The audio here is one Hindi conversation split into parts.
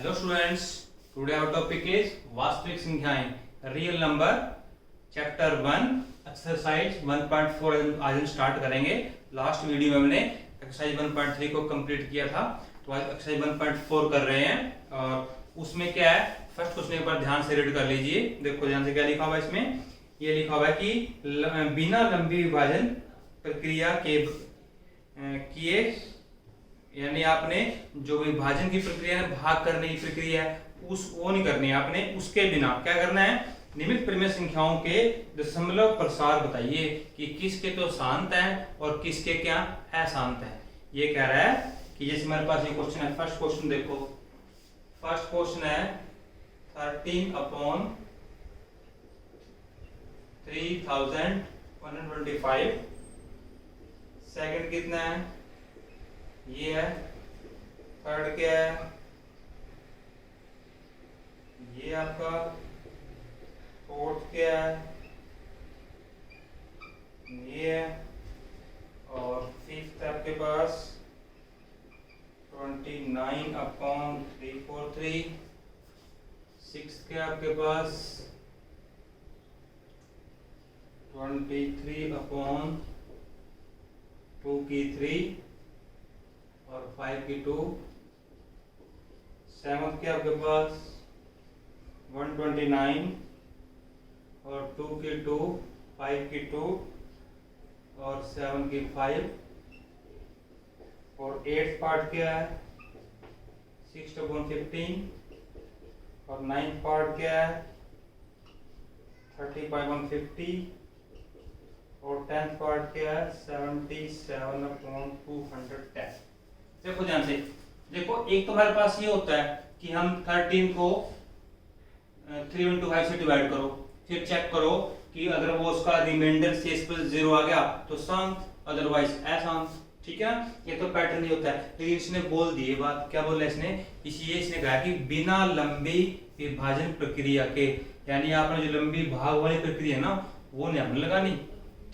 Hello students, today our topic is वास्तविक संख्याएं, रियल नंबर, चैप्टर 1 एक्सरसाइज 1.4 आज हम स्टार्ट करेंगे। लास्ट वीडियो में हमने एक्सरसाइज 1.3 को कंप्लीट किया था, तो आज एक्सरसाइज 1.4 कर रहे हैं। और उसमें क्या है, फर्स्ट क्वेश्चन एक बार ध्यान से रीड कर लीजिए। देखो ध्यान से क्या लिखा हुआ है इसमें। ये लिखा हुआ है कि बिना लंबी विभाजन प्रक्रिया के किए, यानी आपने जो विभाजन की प्रक्रिया है, भाग करने की प्रक्रिया है, वो नहीं करनी है आपने। उसके बिना क्या करना है, निम्नलिखित परिमेय संख्याओं के दशमलव प्रसार बताइए कि किसके तो शांत है और किसके क्या अशांत है। ये कह रहा है कि जैसे हमारे पास ये क्वेश्चन है, फर्स्ट क्वेश्चन देखो। फर्स्ट क्वेश्चन है 13/3125। सेकंड कितना है, ये है। थर्ड क्या है, ये आपका। फोर्थ क्या है, ये है। और फिफ्थ आपके पास 29/343। सिक्स्थ क्या आपके पास 23/2 और 5 की 2। सेवंथ के आपके पास 129 और 2 की 2, 5 की 2 और 7 की 5। और 8th पार्ट क्या है 6/15 और 9th पार्ट क्या है 30/150 और 10th पार्ट क्या है 77/210। देखो ध्यान से, देखो एक तो हमारे पास ये होता है कि हम 13 को 3/5 से डिवाइड करो, फिर चेक करो कि अगर वो उसका रिमाइंडर शेष पर 0 आ गया तो शांत, अदरवाइज अशांत। ठीक है, ये तो पैटर्न ही होता है। लेकिन इसने बोल दी बात, क्या बोला इसने, इसने कहा कि बिना लंबी विभाजन प्रक्रिया के, यानी आपने जो लंबी भाग वाली प्रक्रिया है ना, वो नहीं आपने लगानी।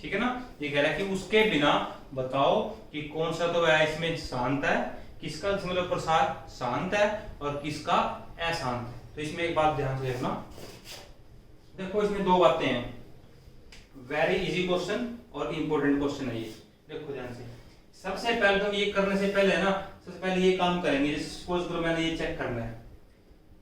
ठीक है ना, ये कह रहा है कि उसके बिना बताओ कि कौन सा तो है इसमें शांत है, किसका दशमलव प्रसार शांत है और किसका अशांत है। तो इसमें एक बात ध्यान से रखना, देखो इसमें दो बातें हैं। वेरी इजी क्वेश्चन और इंपॉर्टेंट क्वेश्चन है ये। देखो ध्यान से, सबसे पहले तो ये करने से पहले है ना, सबसे पहले ये काम करेंगे। जैसे सपोज करो मैंने ये चेक करना है,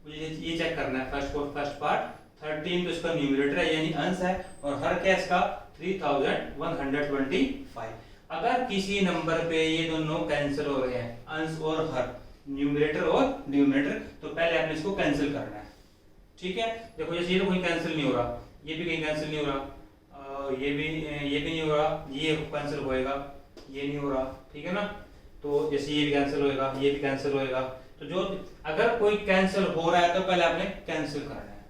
मुझे ये चेक करना है फर्स्ट पार्ट 13 तो इसका न्यूमरेटर है यानी अंश है, और हर क्या इसका 3125। अगर किसी नंबर पे ये दोनों कैंसिल हो रहे हैं, अंश और हर, न्यूमरेटर और डिनोमिनेटर, तो पहले आपने इसको कैंसिल करना है। ठीक है, देखो जैसे ये तो कहीं कैंसिल नहीं हो रहा, ये भी कहीं कैंसिल नहीं हो रहा, ये भी नहीं हो रहा, ये कैंसिल होएगा, ये नहीं हो रहा। ठीक है ना, तो जैसे ये भी कैंसिल होएगा, ये भी कैंसिल होएगा। तो जो अगर कोई कैंसिल हो रहा है तो पहले आपने कैंसिल करना है।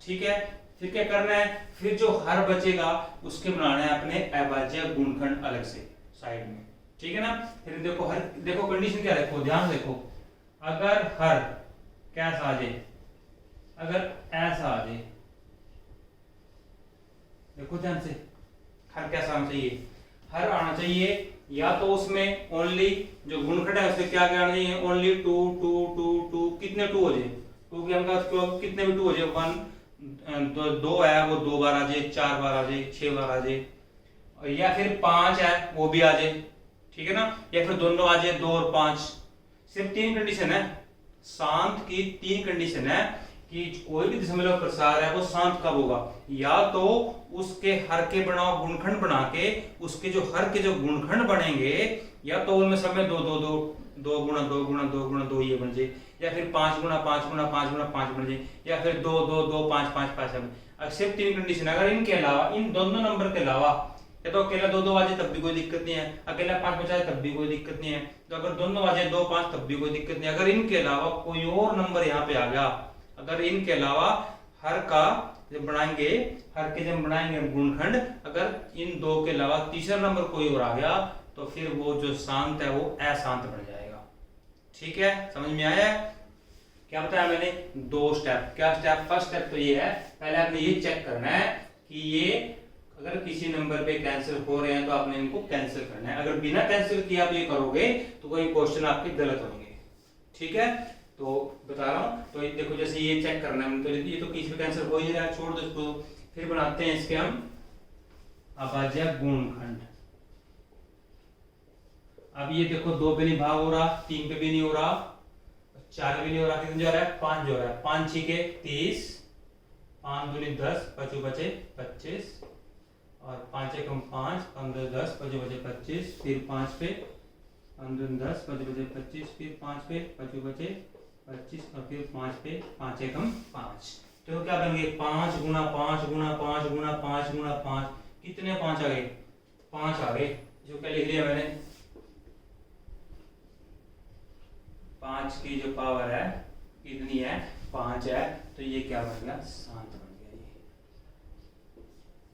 ठीक है, फिर क्या करना है, फिर जो हर बचेगा उसके बनाना है अपने अभाज्य गुणनखंड अलग से साइड में। ठीक है ना, फिर देखो हर, देखो कंडीशन क्या रखो, ध्यान देखो। अगर हर कैसा आ जाए, अगर ऐसा आ जाए, देखो ध्यान से, हर कैसा आना चाहिए, हर आना चाहिए या तो उसमें ओनली जो गुणनखंड है उसमें क्या आना चाहिए, ओनली 2 2 2 2, कितने 2 हो जाए, 2 के अंक कितने भी 2 हो जाए, 1 2 है वो 2 बार आ जाए, 4 बार आ जाए, 6 बार आ जाए, या फिर 5 है वो भी आ जाए। ठीक है ना, या फिर दोनों आ जाए, 2 और 5। सिर्फ 3 कंडीशन है, शांत की 3 कंडीशन है कि कोई भी दशमलव प्रसार है वो शांत कब होगा, या तो उसके हर के बनाओ गुणनखंड बना के, उसके जो हर के जो गुणनखंड बनेंगे, या तो उनमें सब में 2 2 2 2 गुणा 2 गुणा 2 गुणा 2 ये बन जाए, या फिर 5 गुणा 5 गुणा 5 गुणा 5 बन जाए, या फिर 2 2 2 5 5 5 7। सिर्फ 3 कंडीशन। अगर इनके अलावा, इन दोनों नंबर के अलावा, या तो अकेला 2 2 वाजे तब भी कोई दिक्कत नहीं है, अकेला 5 बचा तब भी कोई दिक्कत नहीं है, तो अगर दोनों वाजे 2 5 तब भी कोई दिक्कत नहीं है। अगर इनके अलावा कोई और नंबर यहाँ पे आ गया, अगर इनके अलावा हर का जब बनाएंगे, हर के जब बनाएंगे गुणनखंड, अगर इन दो के अलावा तीसरा नंबर कोई और आ गया तो फिर वो जो शांत है वो अशांत बन जाएगा। ठीक है, समझ में आया? क्या बताया मैंने, 2 स्टेप। क्या स्टेप, फर्स्ट स्टेप तो ये है, पहले आपने ये चेक करना है कि ये अगर किसी नंबर पे कैंसिल हो रहे हैं तो आपने इनको कैंसिल करना है। अगर बिना कैंसिल किए आप ये करोगे तो कोई क्वेश्चन आपके गलत होंगे। ठीक है, तो बता रहा हूँ। तो ये देखो जैसे ये चेक करना है, तो ये तो किसी भी कैंसिल हो ही नहीं रहा है, छोड़ दो इसको। फिर बनाते हैं इसके हम अभाज्य गुणनखंड। अब ये देखो 2 पे नहीं भाग हो रहा, 3 पे भी नहीं हो रहा, 4 पे भी नहीं हो रहा, कितने जा रहा है 5 जो रहा है। 5 6 के 30, 5 दूनी 10, 5 बचे 25, और 5 एकम 5, 15 10, 5 बचे 25, फिर 5 पे 15 10, 5 बचे 25, फिर 5 पे 5 बचे 25, और फिर 5 पे 5 एकम 5। तो क्या बन गए 5 गुना 5 गुना 5 गुना 5 गुना 5, कितने 5 आ गए 5 आ गए। जो क्या लिख लिया मैंने 5 की जो पावर है कितनी है 5 है, तो ये क्या बन गया 7 बन गया। ये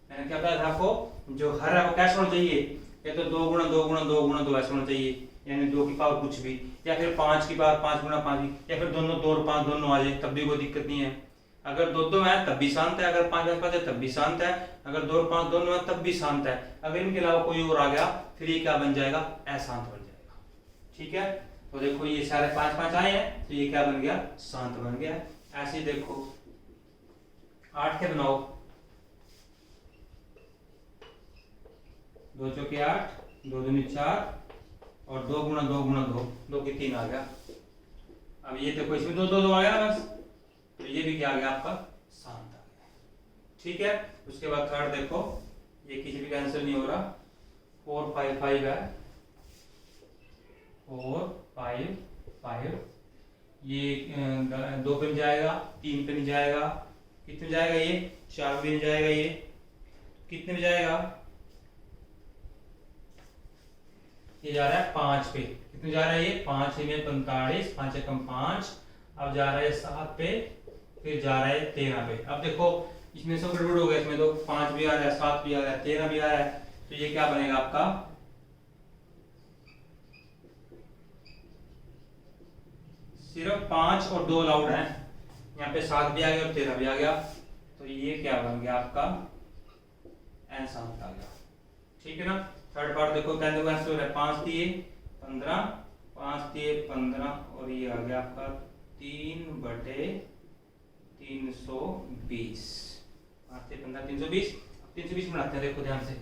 मैंने क्या बताया था आपको, जो हर है वो कैसे होना चाहिए, या तो 2 गुना 2 गुना 2 गुना 2 ऐसा होना चाहिए, यानी 2 की पावर कुछ भी, या फिर 5 की पावर 5 गुना 5 भी, या फिर दोनों 2 और 5 दोनों आ जाए तब भी कोई दिक्कत नहीं है। अगर 2 2 है तब भी शांत है, अगर 5 5 है तब भी शांत है, अगर 2 और 5 दोनों है तब भी शांत है। अगर इनके अलावा कोई और आ गया फिर ये क्या बन जाएगा अशांत बन जाएगा। ठीक है, तो देखो ये सारे 5 5 आए हैं, तो ये क्या बन गया शांत बन गया। ऐसे ही देखो 8 के बनाओ, 2 चौके 8, 2 दूनी 4, और 2 गुना 2 गुना 2, 2 की 3 आ गया। अब ये देखो इसमें 2 2 2 आ गया ना बस, तो ये भी क्या आ गया आपका शांत आ गया। ठीक है, उसके बाद थर्ड देखो, ये किसी भी कैंसिल नहीं हो रहा, 4 5 5 है, 4 5 5, ये 2 पे नहीं जाएगा, 3 पे नहीं जाएगा, कितने में जाएगा ये 4 पे नहीं जाएगा, ये कितने में जाएगा ये जा रहा है 5 पे, कितने जा रहा है ये 5 में 45, 5 एकम 5, अब जा रहा है 7 पे, फिर जा रहा है 13 पे। अब देखो इसमें सब गड़बड़ हो गया, इसमें तो 5 भी आ रहा है, 7 भी आ रहा है, 13 भी आ रहा है, तो ये क्या बनेगा आपका सिर्फ 5 और 2 अलाउड है, यहाँ पे 7 भी आ गया और 13 भी आ गया, तो ये क्या बन गया आपका अशांत आ गया। ठीक है ना। थर्ड पार्ट देखो कैसे कैसे हो रहा है, 5 दिए 15, 5 दिए 15, और ये आ गया आपका 3/320, 5 से 15 320, 320 बनाते हैं। देखो ध्यान से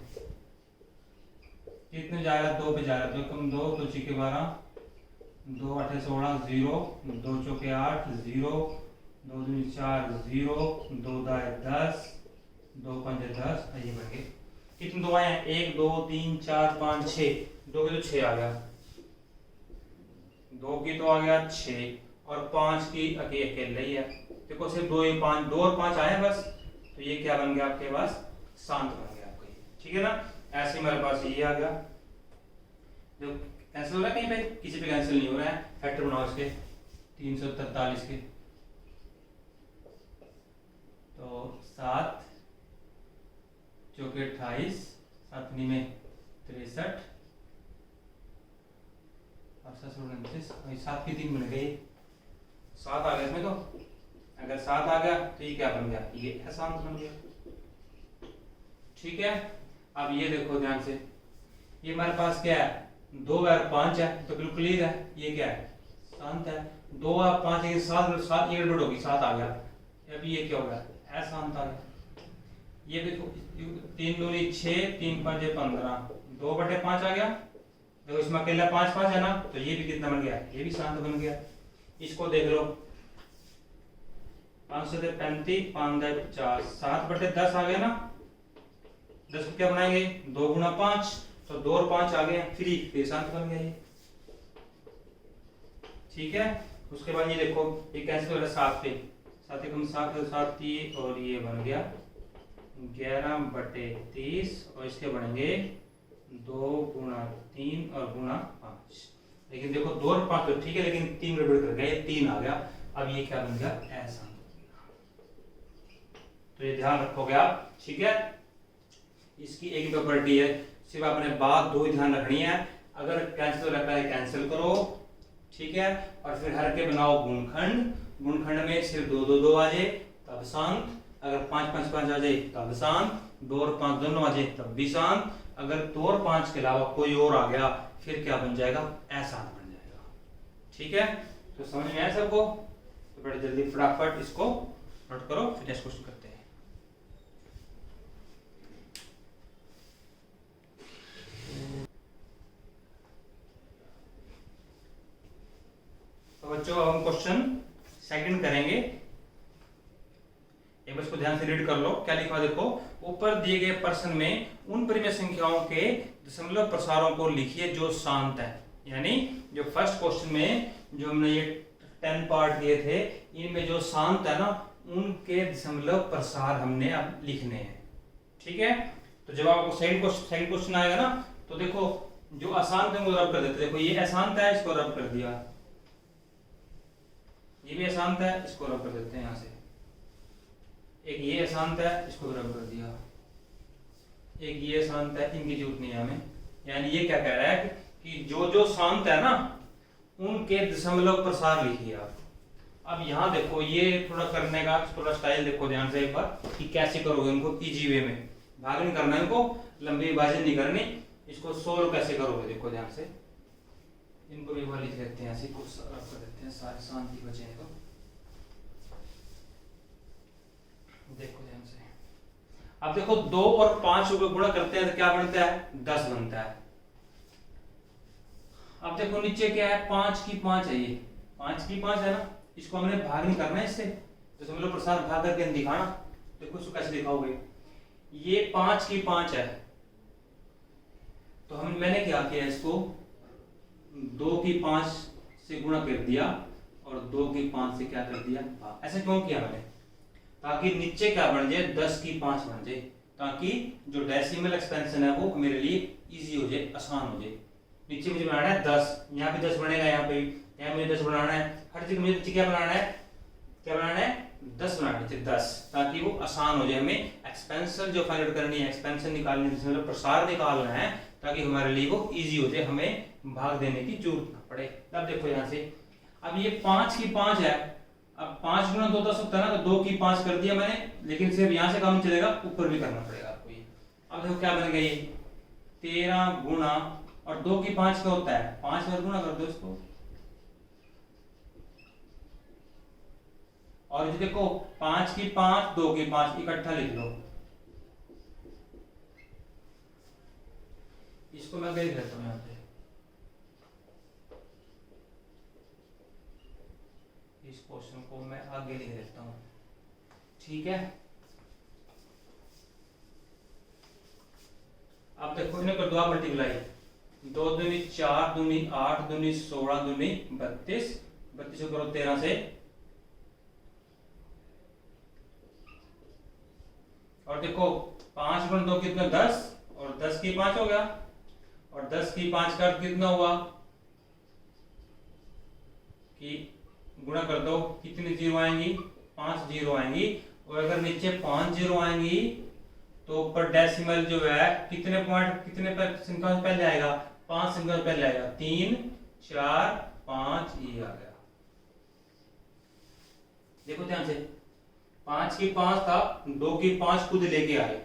कितने जा रहा है 2 पे जा रहा है, 2 कम 2, 2 6 12, 2 8 16 0, 2 चौके 8 0, 2 दूनी 4 0, 2 दाएं 10, 2 पंजे 10, ये बन गए। कितने 2 आए हैं 1 2 3 4 5 6, 2 के तो 6 आ गया, 2 की तो आ गया 6, और 5 की अकेले ही है। देखो सिर्फ 2 और 5 आए हैं बस, तो ये क्या बन गया आपके पास शांत बन गया आपका। ठीक है ना। ऐसे हमारे पास ये आ गया, जो कैंसिल हो रहा है कहीं पे, किसी पे कैंसिल नहीं हो रहा है। फैक्टर बनाओ इसके 343 के, तो 7 चौके 28, 7 में 63, और 7 की 3 बन गई, 7 आ गया इसमें। तो अगर 7 आ गया तो ये क्या बन गया ये अशांत बन गया। ठीक है, अब ये देखो ध्यान से, ये हमारे पास क्या है 2 और 5 है, तो बिल्कुल क्लियर है ये क्या है शांत है। 2 और 5 एक 7 ये गड़बड़ होगी, 7 आ गया, अभी ये क्या होगा अशांत आ गया। ये देखो 3 दूनी 6, 3 पंजे 15, 2/5 आ गया। देखो इसमें अकेला 5 5 है ना, तो ये भी कितना बन गया ये भी शांत बन गया। इसको देख लो 5 से 35, 5 50, 7/10 आ गया ना, 10 को क्या बनाएंगे 2 गुना 5, तो 2 और 5 आ गए, फिर शांत बन गया ये। ठीक है, उसके बाद ये देखो ये कैंसिल हो रहा है 7 पे, 7 एकम 7 7 ये, और ये बन गया 11/30, और इसके बनेंगे 2 गुना 3 और गुना 5। लेकिन देखो 2 और 5 तो ठीक है, लेकिन 3 गड़बड़ कर गए, 3 आ गया। अब ये क्या बन गया ऐसा, तो ये ध्यान रखोगे आप। ठीक है, इसकी एक प्रॉपर्टी है, सिर्फ आपने बात 2 ही ध्यान रखनी है। अगर कैंसिल रहता है कैंसिल करो, ठीक है, और फिर हर के बनाओ गुणनखंड, गुणनखंड में सिर्फ 2 2 2 आ जाए तब शांत, अगर 5 5 5 आ जाए तब शांत, 2 और 5 दोनों आ जाए तब भी शांत, अगर 2 और 5 के अलावा कोई और आ गया फिर क्या बन जाएगा अशांत बन जाएगा। ठीक है, तो समझ में आया सबको? तो बड़े जल्दी फटाफट इसको नोट करो, फिर नेक्स्ट क्वेश्चन करते हैं। तो बच्चों अब हम क्वेश्चन सेकंड करेंगे। एक बार इसको ध्यान से रीड कर लो, क्या लिखा है देखो। ऊपर दिए गए प्रश्न में उन परिमेय संख्याओं के दशमलव प्रसारों को लिखिए जो शांत है। यानी जो फर्स्ट क्वेश्चन में जो हमने ये 10 पार्ट दिए थे, इनमें जो शांत है ना, उनके दशमलव प्रसार हमने अब लिखने हैं। ठीक है, तो जब आपको सेकंड क्वेश्चन आएगा ना, तो देखो जो अशांत है वो रब कर देते। देखो ये अशांत है, इसको रब कर दिया, ये भी अशांत है, इसको रब कर देते हैं यहां से। एक ये अशांत है, इसको रब कर दिया, एक ये शांत है, इनकी जरूरत नहीं है हमें। यानी ये क्या कह रहा है कि जो जो शांत है ना, उनके दशमलव प्रसार लिखिए आप। अब यहाँ देखो ये थोड़ा करने का थोड़ा स्टाइल देखो ध्यान से एक बार कि कैसे करोगे इनको इजी वे में। भाग नहीं करना इनको, लंबी विभाजन नहीं करनी, इसको सोल्व कैसे करोगे देखो ध्यान से। इनको भी एक बार लिख लेते हैं, ऐसे कुछ कर देते हैं, सारे शांति बचे हैं। तो देखो ध्यान से, अब देखो 2 और 5 को गुणा करते हैं तो क्या बनता है? 10 बनता है। अब देखो नीचे क्या है? 5 की 5 है, ये 5 की 5 है ना, इसको हमने भाग नहीं करना है इससे, दशमलव प्रसार भाग करके दिखाना। देखो इसको कैसे दिखाओगे, ये 5 की 5 है, तो मैंने क्या किया, इसको 2 की 5 से गुणा कर दिया और 2 की 5 से क्या कर दिया? ऐसा क्यों किया मैंने? ताकि नीचे क्या बन जाए? 10 की 5 बन जाए, ताकि जो डेसिमल एक्सपेंशन है वो मेरे लिए इजी हो जाए, आसान हो जाए। नीचे मुझे बनाना है 10, यहाँ पे 10 बनेगा, यहाँ पे यहाँ मुझे 10 बनाना है, हर चीज मुझे नीचे क्या बनाना है? क्या बनाना है? 10 बनाना है, 10, ताकि वो आसान हो जाए। हमें एक्सपेंशन जो फाइंड आउट करनी है, एक्सपेंशन निकालनी है, मतलब प्रसार निकालना है, ताकि हमारे लिए वो इजी हो जाए, हमें भाग देने की जरूरत ना पड़े। अब देखो यहाँ से, अब ये 5 की 5 है, अब 5 गुना 2 10 होता है ना, तो 2 की 5 कर दिया मैंने, लेकिन सिर्फ यहाँ से काम नहीं चलेगा, ऊपर भी करना पड़ेगा आपको ये। अब देखो क्या बन गया, ये 13 गुना और 2 की 5 क्या होता है? 5 बार गुना कर दो इसको, और ये देखो 5 की 5 2 की 5 इकट्ठा लिख लो। इसको मैं देख लेता हूं यहाँ पे, इस क्वेश्चन को मैं आगे लिख देता हूं। ठीक है, अब देखो इन्हें कर दो आप मल्टीप्लाई, 2 दूनी 4 दूनी 8 दूनी 16 दूनी 32, 32 को करो 13 से, और देखो 5 गुण 2 कितना? 10, और 10 की 5 हो गया, और 10 की 5 का अर्थ कितना हुआ कि गुणा कर दो, कितनी जीरो आएंगी? 5 जीरो आएंगी, और अगर नीचे 5 जीरो आएंगी तो ऊपर डेसिमल जो है कितने पॉइंट, कितने संख्या से पहले आएगा? 5 संख्या से पहले आएगा, 3 4 5, ये आ गया। देखो ध्यान से, 5 की 5 था, 2 की 5 खुद लेके आए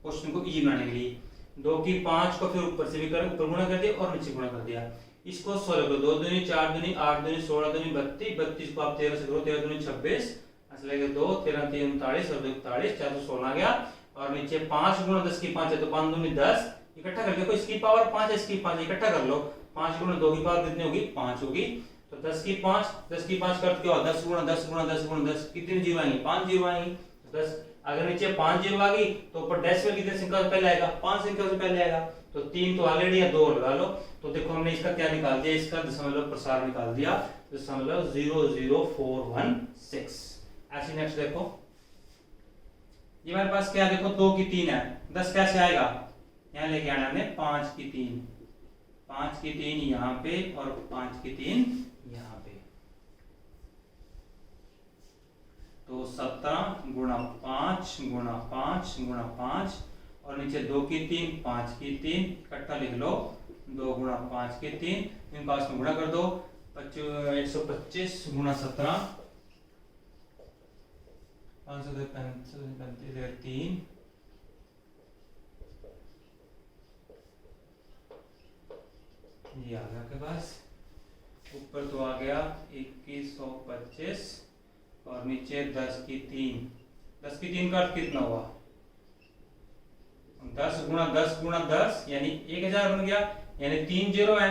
क्वेश्चन को इजी बनाने के लिए, 2 की 5 को फिर ऊपर से भी कर, ऊपर गुणा कर दिया और नीचे गुणा कर दिया। इसको 16 को 2 दूनी 4 दूनी 8 दूनी 16 दूनी 32, 32 को आप 13 से करो, 13 दूनी 26, ऐसा लगेगा 2 13 3 39 और 41 416 आ गया, और नीचे 5 गुणा 10 की 5 है, तो 5 दूनी 10, इकट्ठा कर देखो, इसकी पावर 5 है, इसकी 5 इकट्ठा कर लो, 5 गुणा 2 की पावर कितनी होगी? 5 होगी, तो 10 की 5 का अर्थ क्या होगा? 10 गुणा 10 गुणा 10 गुणा 10, कितनी जीरो आएंगी? 5 जीरो आएंगी, तो 10, अगर नीचे 5 जीरो आ गई तो ऊपर डेसिमल कितने संख्या से पहले आएगा? 5 संख्या से पहले आएगा, तो 3 तो ऑलरेडी है, 2 लगा लो। तो देखो हमने इसका क्या निकाल दिया? इसका दशमलव प्रसार निकाल दिया, दशमलव 00416। ऐसे नेक्स्ट देखो, ये हमारे पास क्या? देखो 2 की 3 है, 10 कैसे आएगा? यहाँ लेके आना हमने 5 की 3, 5 की 3 यहाँ पे और 5 की 3 यहाँ पे, तो 17 गुणा 5 गुणा 5 गुणा 5, और नीचे 2 की 3 5 की 3 इकट्ठा लिख लो, 2 गुणा 5 की 3, इनका उसमें गुणा कर दो, 125 गुणा 17 535 3, ये आ गया आपके पास। ऊपर ऊपर तो आ गया 2125 और नीचे 10 की 3। 10 की 3 का अर्थ कितना हुआ? 10 गुणा 10 गुणा 10 यानी 1000 बन गया, यानी 3 जीरो है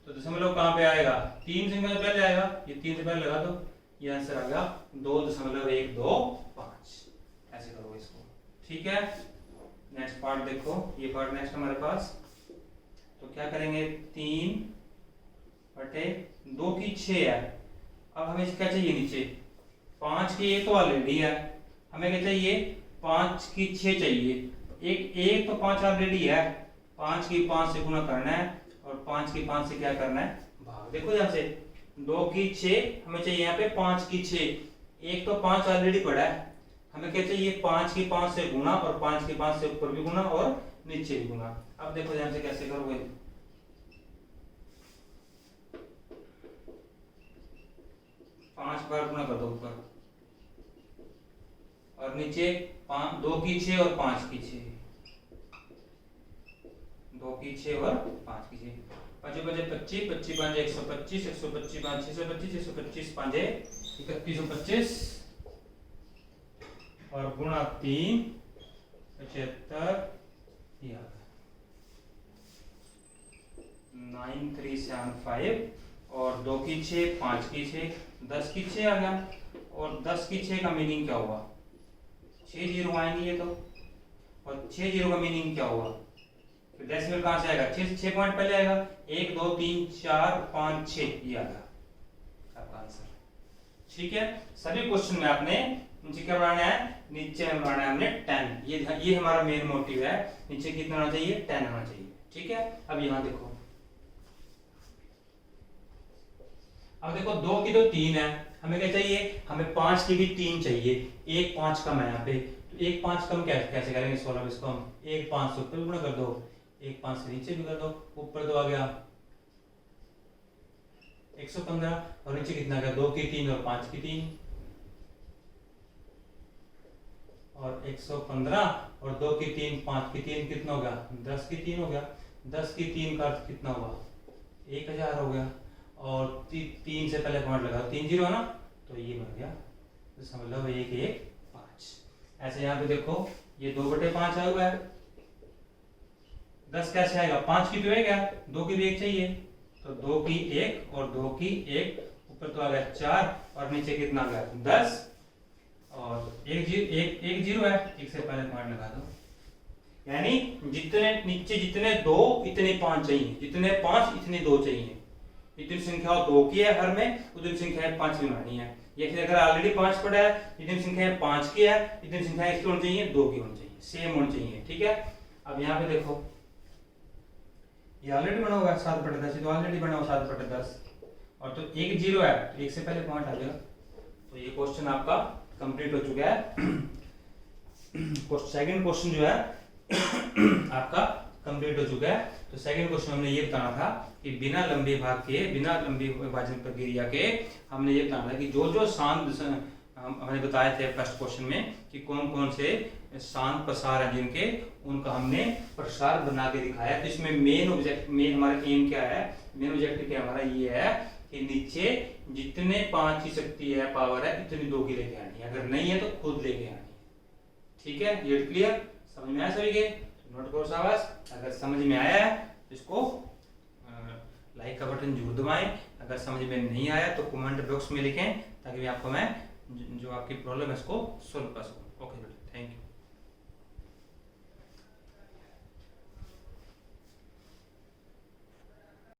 तो दशमलव कहाँ पे आएगा? 3 संख्या से पहले आएगा, ये 3 से पहले लगा दो, ये आंसर आ गया 2.125। ऐसे करो इसको, ठीक है। नेक्स्ट पार्ट देखो, ये पार्ट नेक्स्ट हमारे पास, तो क्या करेंगे? 3/2 की 6 है। अब हमें क्या चाहिए? नीचे 5 की 1 तो ऑलरेडी है, हमें क्या चाहिए? 5 की 6 चाहिए। एक तो 5 ऑलरेडी है, 5 की 5 से गुणा करना है और 5 की 5 से क्या करना है? भाग। देखो यहाँ से 2 की 6 हमें चाहिए, यहाँ पे 5 की 6। एक तो 5 ऑलरेडी पड़ा है, हमें क्या चाहिए? 5 की 5 से गुणा और 5 की 5 से ऊपर भी गुणा और नीचे भी गुणा। अब देखो यहाँ से कैसे करोगे? 5 बार गुणा कर दो ऊपर और नीचे 2 की 6 और 5 की 6, 2 की 6 और 5 की 6, 5 बजे 25, 25 5 125, 125 5 625, 125 5 3125 और गुणा 3 75 9375 और 2 की 6 5 की 6 10 की 6 आ गया। और 10 की 6 का मीनिंग क्या हुआ? 6 जीरो आएंगे ये तो, और 6 जीरो का मीनिंग क्या हुआ? तो डेसिमल कहां से आएगा? 6 पॉइंट पहले आएगा, 1 2 3 4 5 6, ये आ गया आपका आंसर, ठीक है। सभी क्वेश्चन में आपने नीचे क्या बनाना है? नीचे में बनाना है हमने 10। ये हमारा मेन मोटिव है, नीचे कितना होना चाहिए? 10 होना चाहिए, ठीक है। अब यहां देखो, अब देखो 2 की तो 3 है, हमें क्या चाहिए? हमें 5 की भी 3 चाहिए। 1 5 कम है यहाँ पे, तो 1 5 कम कैसे करेंगे सॉल्व इसको? हम 1 5 से ऊपर गुणा कर दो, 1 5 से नीचे भी कर दो, ऊपर तो आ गया 115 और नीचे कितना आ गया? 2 की 3 और 5 की 3 और 115 और 2 की 3 5 की 3 कितना हो गया? 10 की 3 हो गया। 10 की 3 का अर्थ कितना हुआ? 1000 हो गया। और 3 से पहले पॉइंट लगा, 3 जीरो है ना, तो ये बन गया, तो समझ लो 1 1 5। ऐसे यहाँ पे देखो ये 2/5 आया हुआ है, 10 कैसे आएगा? 5 की तो 1 है, 2 की भी 1 चाहिए, तो 2 की 1 और 2 की 1, ऊपर तो आ गया 4 और नीचे कितना आ गया? 10 और 1 जीरो है, 1 से पहले पॉइंट लगा दो, यानी जितने नीचे जितने 2 इतने 5 चाहिए, जितने 5 इतने 2 चाहिए। इतनी संख्या 2 की है हर में, उतनी संख्या 5 की बनानी है। ये अगर ऑलरेडी 5 पड़ा है, इतनी संख्या 5 की है, इतनी संख्या इसकी होनी चाहिए 2 की होनी चाहिए, सेम होनी चाहिए, ठीक है। अब यहाँ पे देखो ये ऑलरेडी बना हुआ है 7/10, तो ऑलरेडी बना हुआ 7/10 और तो 1 जीरो है, तो 1 से पहले पॉइंट आ जाएगा, तो ये क्वेश्चन आपका कंप्लीट हो चुका है। सेकंड क्वेश्चन जो है आपका कंप्लीट हो चुका है। तो सेकंड क्वेश्चन हमने ये बताना था कि बिना लंबे विभाजन प्रक्रिया के हमने ये बताना था कि जो शांत हमने बताए थे फर्स्ट क्वेश्चन में कि कौन कौन से शांत प्रसार हैं जिनके, उनका हमने प्रसार बना के दिखाया। तो इसमें मेन हमारा एम क्या है? मेन ऑब्जेक्टिव क्या हमारा ये है कि नीचे जितने 5 की शक्ति है, पावर है, इतनी 2 की लेके आनी है, अगर नहीं है तो खुद लेके आनी है, ठीक है। ये क्लियर? समझ में आया सभी के? नोट करो शाबाश। अगर समझ में आया है तो इसको लाइक का बटन जरूर दबाएं। अगर समझ में नहीं आया तो कमेंट बॉक्स में लिखें, ताकि आपको मैं जो आपकी प्रॉब्लम है उसको सोल्व कर सकूं। ओके।